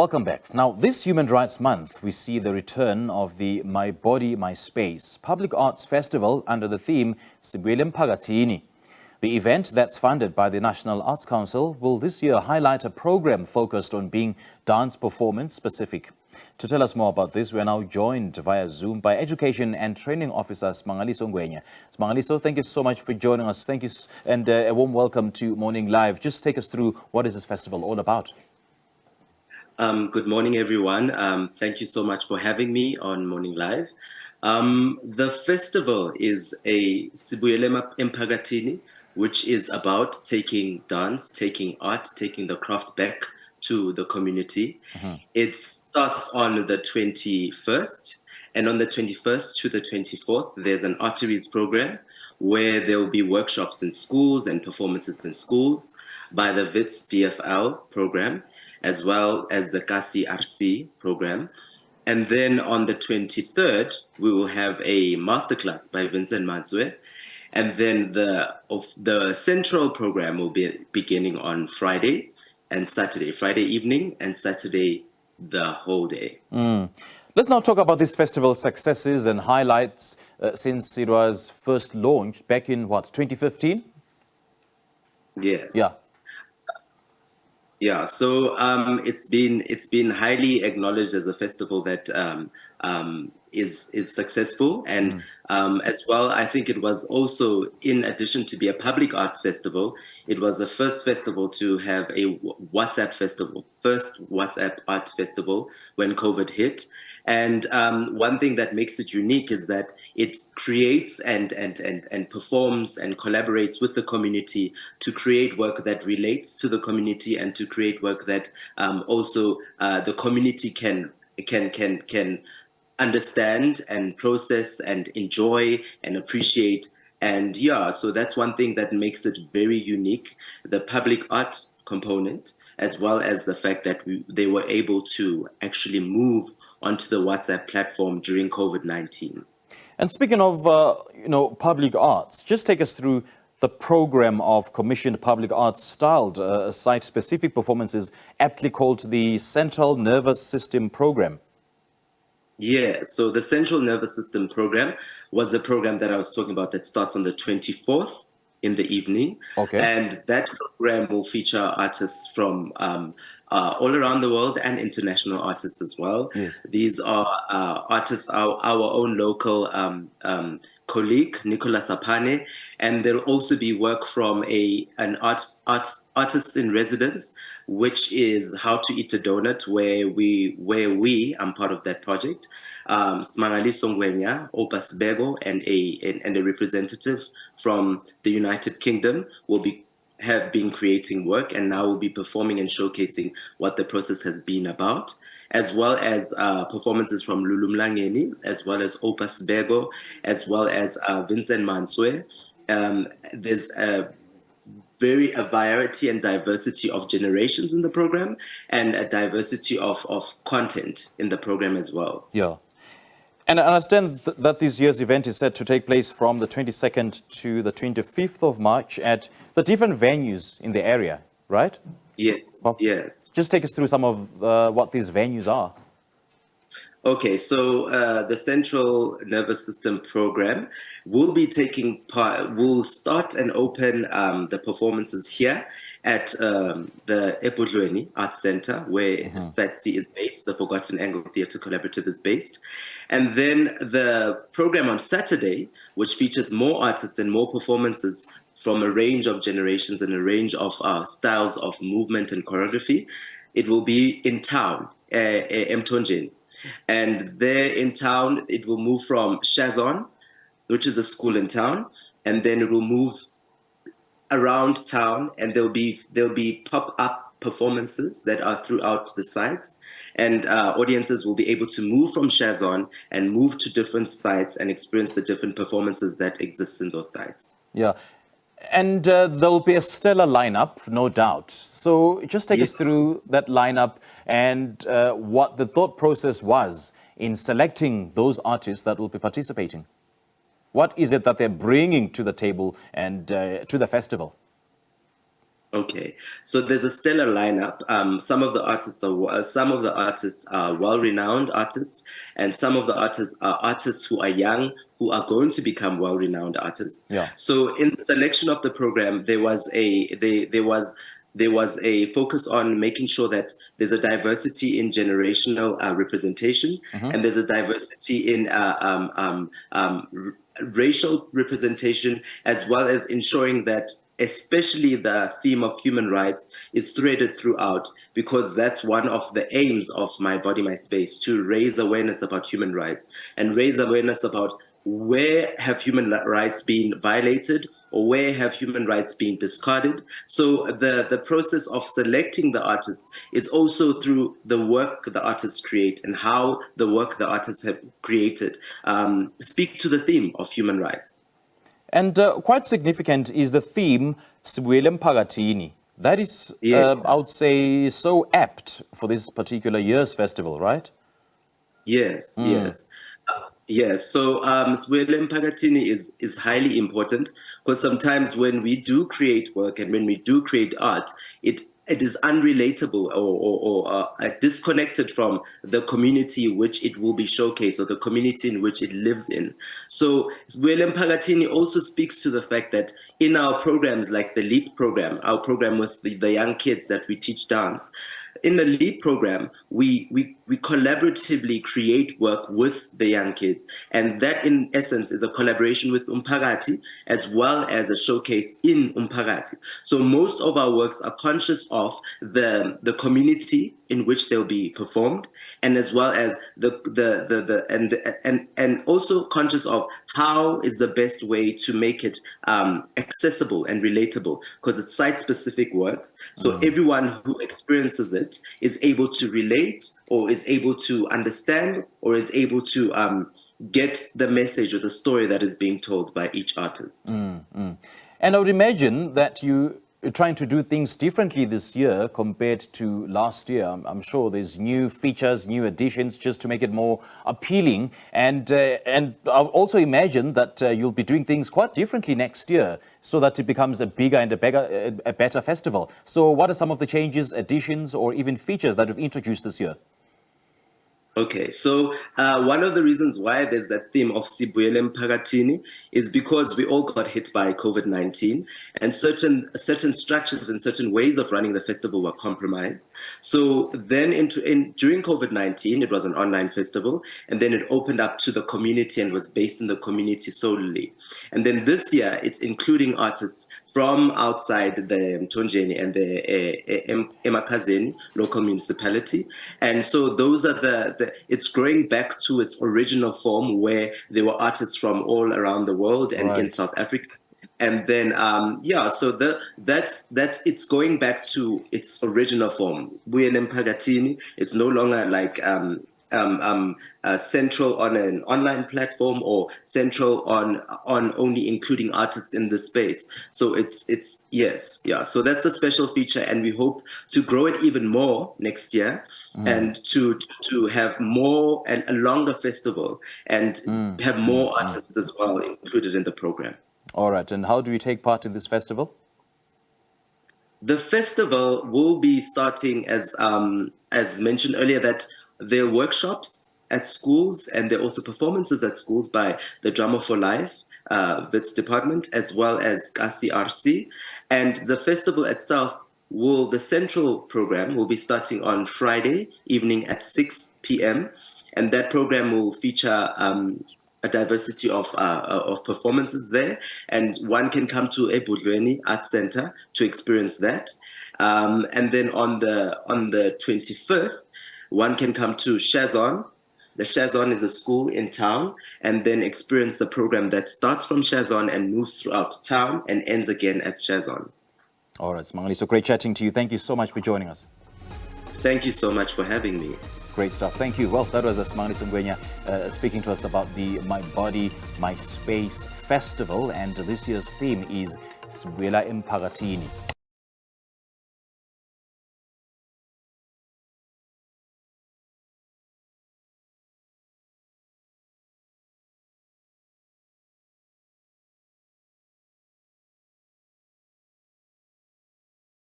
Welcome back. Now, this Human Rights Month, we see the return of the My Body, My Space Public Arts Festival under the theme Sibuyel emphakatini. The event that's funded by the National Arts Council will this year highlight a program focused on being dance performance specific. To tell us more about this, we are now joined via Zoom by Education and Training Officer Simangaliso Ngwenya. Simangaliso, thank you so much for joining us. Thank you and a warm welcome to Morning Live. Just take us through what is this festival all about. Good morning, everyone. Thank you so much for having me on Morning Live. The festival is a Sibuyel emphakatini, which is about taking dance, taking art, taking the craft back to the community. It starts on the 21st, and on the 21st to the 24th, there's an arteries program where there will be workshops in schools and performances in schools by the WITS DFL program, as well as the Kasi RC program. And then on the 23rd, we will have a masterclass by Vincent Manswe. And then the central program will be beginning on Friday and Saturday, Friday evening and Saturday the whole day. Let's now talk about this festival's successes and highlights since it was first launched back in, 2015? Yes. Yeah, so it's been highly acknowledged as a festival that is successful, and as well, I think it was also, in addition to be a public arts festival, it was the first festival to have a WhatsApp festival, first WhatsApp art festival when COVID hit. And one thing that makes it unique is that it creates and performs and collaborates with the community to create work that relates to the community and to create work that also the community can understand and process and enjoy and appreciate. And yeah, so that's one thing that makes it very unique, the public art component, as well as the fact that they were able to actually move onto the WhatsApp platform during COVID-19. And speaking of, public arts, just take us through the program of commissioned public arts styled site-specific performances aptly called the Central Nervous System Program. Yeah, so the Central Nervous System Program was the program that I was talking about that starts on the 24th in the evening. Okay. And that program will feature artists from all around the world and international artists as well. Yes. These are artists, our own local colleague, Nicolas Apane, and there'll also be work from an artist in residence, which is How to Eat a Donut, where I'm part of that project. Simangaliso Ngwenya, Opas Bego, and a representative from the United Kingdom have been creating work, and now will be performing and showcasing what the process has been about, as well as performances from Lulu Mlangeni, as well as Opas Bego, as well as Vincent Manswe. There's a variety and diversity of generations in the program, and a diversity of content in the program as well. Yeah. And I understand that this year's event is set to take place from the 22nd to the 25th of March at the different venues in the area, right? Yes, yes. Just take us through some of what these venues are. Okay, so the Central Nervous System Program will be taking part, will start and open the performances here at the Epodlweni Arts Center, where FATSI is based, the Forgotten Angle Theatre Collaborative is based. And then the program on Saturday, which features more artists and more performances from a range of generations and a range of styles of movement and choreography, it will be in town, Mtonjeni. And there in town, it will move from Shazon, which is a school in town, and then it will move around town, and there'll be pop-up performances that are throughout the sites, and audiences will be able to move from Shazon and move to different sites and experience the different performances that exist in those sites. Yeah. And there'll be a stellar lineup, no doubt. So just take us through that lineup and what the thought process was in selecting those artists that will be participating. What is it that they're bringing to the table and to the festival? Okay, so there's a stellar lineup. Some of the artists are well-renowned artists, and some of the artists are artists who are young, who are going to become well-renowned artists. Yeah. So in the selection of the program, there was a focus on making sure that there's a diversity in generational representation, and there's a diversity in racial representation, as well as ensuring that especially the theme of human rights is threaded throughout, because that's one of the aims of My Body, My Space, to raise awareness about human rights and raise awareness about where have human rights been violated or where have human rights been discarded. So the process of selecting the artists is also through the work the artists create and how the work the artists have created speak to the theme of human rights. And quite significant is the theme, Sibuyel emphakatini. That is, Yes. I would say, so apt for this particular year's festival, right? Yes, yes. Yes, so Sibuyel emphakatini is highly important, because sometimes when we do create work and when we do create art, it is unrelatable or disconnected from the community which it will be showcased or the community in which it lives in. So Sibuyel emphakatini also speaks to the fact that in our programs like the LEAP program, our program with the young kids that we teach dance, in the LEAP program, we collaboratively create work with the young kids. And that, in essence, is a collaboration with umphakathi as well as a showcase in umphakathi. So most of our works are conscious of the community in which they'll be performed, and as well as and also conscious of how is the best way to make it accessible and relatable, because it's site-specific works. So everyone who experiences it is able to relate, or is able to understand, or is able to get the message or the story that is being told by each artist. And I would imagine that you're trying to do things differently this year compared to last year. I'm sure there's new features, new additions, just to make it more appealing. And I also imagine that you'll be doing things quite differently next year, so that it becomes a bigger and a better festival. So what are some of the changes, additions, or even features that you've introduced this year? Okay, so one of the reasons why there's that theme of Sibuyel emphakatini is because we all got hit by COVID-19, and certain structures and certain ways of running the festival were compromised. So then during COVID-19, it was an online festival, and then it opened up to the community and was based in the community solely. And then this year, it's including artists from outside the Mtonjeni and the emphakatini local municipality. And so those are it's growing back to its original form, where there were artists from all around the world and in South Africa. And then, so that's it's going back to its original form. We're in emphakatini. It's no longer like central on an online platform, or central on only including artists in the space. So so that's a special feature, and we hope to grow it even more next year, and to have more and a longer festival, and have more artists as well included in the program. All right, and how do you take part in this festival? The festival will be starting as mentioned earlier, that there are workshops at schools, and there are also performances at schools by the Drama for Life, Wits department, as well as KCRC. And the festival itself the central program will be starting on Friday evening at 6 p.m. And that program will feature a diversity of performances there. And one can come to Ebudlweni Arts Center to experience that. And then on the 25th, one can come to Shazon. The Shazon is a school in town, and then experience the program that starts from Shazon and moves throughout town and ends again at Shazon. All right, Simangaliso, great chatting to you. Thank you so much for joining us. Thank you so much for having me. Great stuff. Thank you. Well, that was Simangaliso Ngwenya speaking to us about the My Body, My Space Festival, and this year's theme is Sibuyel emphakatini.